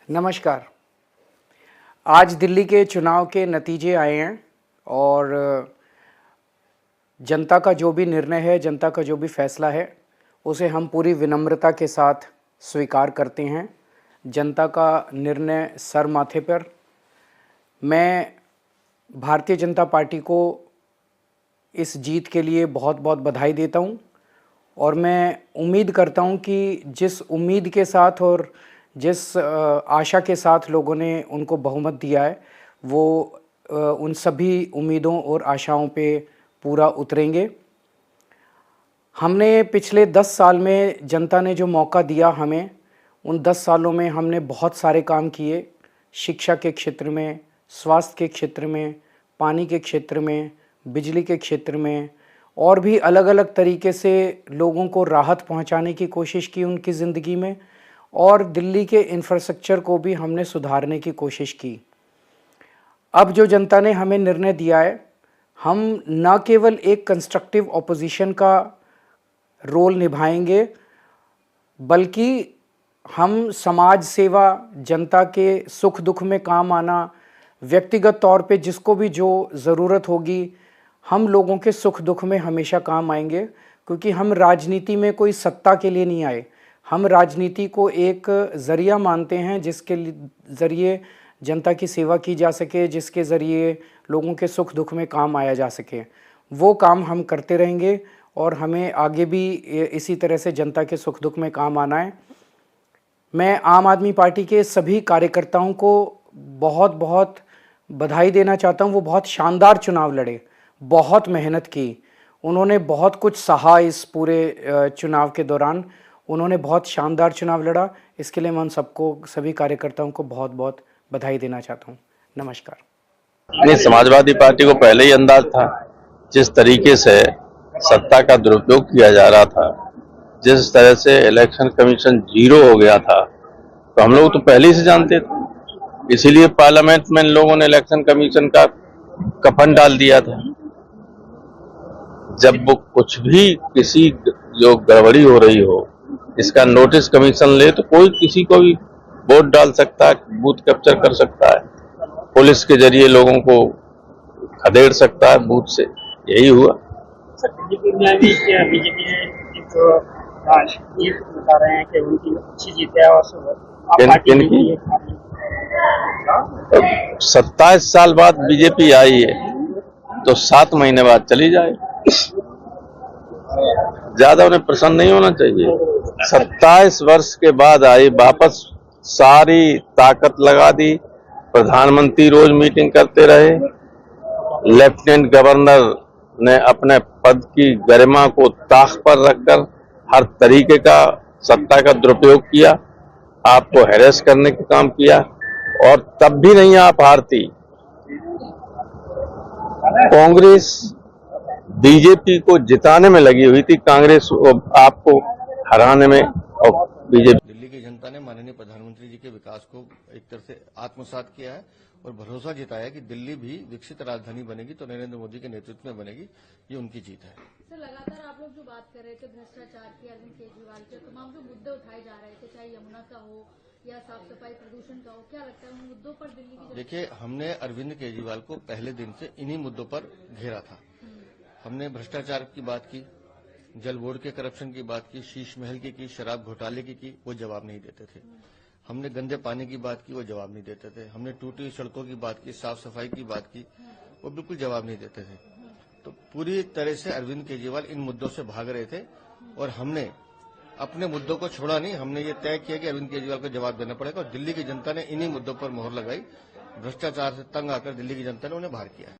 नमस्कार। आज दिल्ली के चुनाव के नतीजे आए हैं और जनता का जो भी निर्णय है, जनता का जो भी फैसला है, उसे हम पूरी विनम्रता के साथ स्वीकार करते हैं। जनता का निर्णय सर माथे पर। मैं भारतीय जनता पार्टी को इस जीत के लिए बहुत बहुत बधाई देता हूं और मैं उम्मीद करता हूं कि जिस उम्मीद के साथ और जिस आशा के साथ लोगों ने उनको बहुमत दिया है, वो उन सभी उम्मीदों और आशाओं पे पूरा उतरेंगे। हमने पिछले 10 साल में जनता ने जो मौका दिया हमें, उन 10 सालों में हमने बहुत सारे काम किए। शिक्षा के क्षेत्र में, स्वास्थ्य के क्षेत्र में, पानी के क्षेत्र में, बिजली के क्षेत्र में और भी अलग अलग तरीके से लोगों को राहत पहुंचाने की कोशिश की उनकी ज़िंदगी में, और दिल्ली के इंफ्रास्ट्रक्चर को भी हमने सुधारने की कोशिश की। अब जो जनता ने हमें निर्णय दिया है, हम न केवल एक कंस्ट्रक्टिव ऑपोजिशन का रोल निभाएंगे, बल्कि हम समाज सेवा, जनता के सुख दुख में काम आना, व्यक्तिगत तौर पे जिसको भी जो ज़रूरत होगी, हम लोगों के सुख दुख में हमेशा काम आएंगे। क्योंकि हम राजनीति में कोई सत्ता के लिए नहीं आए, हम राजनीति को एक ज़रिया मानते हैं जिसके ज़रिए जनता की सेवा की जा सके, जिसके ज़रिए लोगों के सुख दुख में काम आया जा सके। वो काम हम करते रहेंगे और हमें आगे भी इसी तरह से जनता के सुख दुख में काम आना है। मैं आम आदमी पार्टी के सभी कार्यकर्ताओं को बहुत बहुत बधाई देना चाहता हूँ। वो बहुत शानदार चुनाव लड़े, बहुत मेहनत की, उन्होंने बहुत कुछ सहा इस पूरे चुनाव के दौरान। उन्होंने बहुत शानदार चुनाव लड़ा। इसके लिए मैं उन सबको, सभी कार्यकर्ताओं को बहुत बहुत बधाई देना चाहता हूँ। नमस्कार। नहीं, समाजवादी पार्टी को पहले ही अंदाज था जिस तरीके से सत्ता का दुरुपयोग किया जा रहा था, जिस तरह से इलेक्शन कमीशन जीरो हो गया था, तो हम लोग तो पहले ही से जानते थे। इसीलिए पार्लियामेंट में इन लोगों ने इलेक्शन कमीशन का कफन डाल दिया था। जब वो कुछ भी किसी जो गड़बड़ी हो रही हो, इसका नोटिस कमीशन ले तो कोई किसी को भी वोट डाल सकता है, बूथ कैप्चर कर सकता है, पुलिस के जरिए लोगों को खदेड़ सकता है बूथ से। यही हुआ। दिल्ली में भी बीजेपी ने जो ये बता रहे हैं कि उनकी अच्छी जीत है और 27 साल बाद बीजेपी आई है तो 7 महीने बाद चली जाए। ज्यादा उन्हें प्रसन्न नहीं होना चाहिए। 27 वर्ष के बाद आई, वापस सारी ताकत लगा दी। प्रधानमंत्री रोज मीटिंग करते रहे, लेफ्टिनेंट गवर्नर ने अपने पद की गरिमा को ताक पर रखकर हर तरीके का सत्ता का दुरुपयोग किया, आपको हैरेस करने का काम किया, और तब भी नहीं आप हारती। कांग्रेस बीजेपी को जिताने में लगी हुई थी, कांग्रेस आपको हराने में। और बीजेपी, दिल्ली की जनता ने माननीय प्रधानमंत्री जी के विकास को एक तरह से आत्मसात किया है और भरोसा जताया कि दिल्ली भी विकसित राजधानी बनेगी तो नरेंद्र मोदी के नेतृत्व में बनेगी। ये उनकी जीत है। सर, लगातार आप लोग जो बात कर रहे थे भ्रष्टाचार की, अरविंद केजरीवाल के तमाम जो मुद्दे उठाए जा रहे थे, चाहे यमुना का हो या साफ सफाई प्रदूषण का हो, क्या लगता है उन मुद्दों पर दिल्ली की? देखिए, हमने अरविंद केजरीवाल को पहले दिन से इन्हीं मुद्दों पर घेरा था। हमने भ्रष्टाचार की बात की, जल बोर्ड के करप्शन की बात की, शीश महल की, शराब घोटाले की, वो जवाब नहीं देते थे। हमने गंदे पानी की बात की, वो जवाब नहीं देते थे। हमने टूटी सड़कों की बात की, साफ सफाई की बात की, वो बिल्कुल जवाब नहीं देते थे। तो पूरी तरह से अरविंद केजरीवाल इन मुद्दों से भाग रहे थे और हमने अपने मुद्दों को छोड़ा नहीं। हमने ये तय किया कि अरविंद केजरीवाल को जवाब देना पड़ेगा और दिल्ली की जनता ने इन्हीं मुद्दों पर मोहर लगाई। भ्रष्टाचार से तंग आकर दिल्ली की जनता ने उन्हें बाहर किया।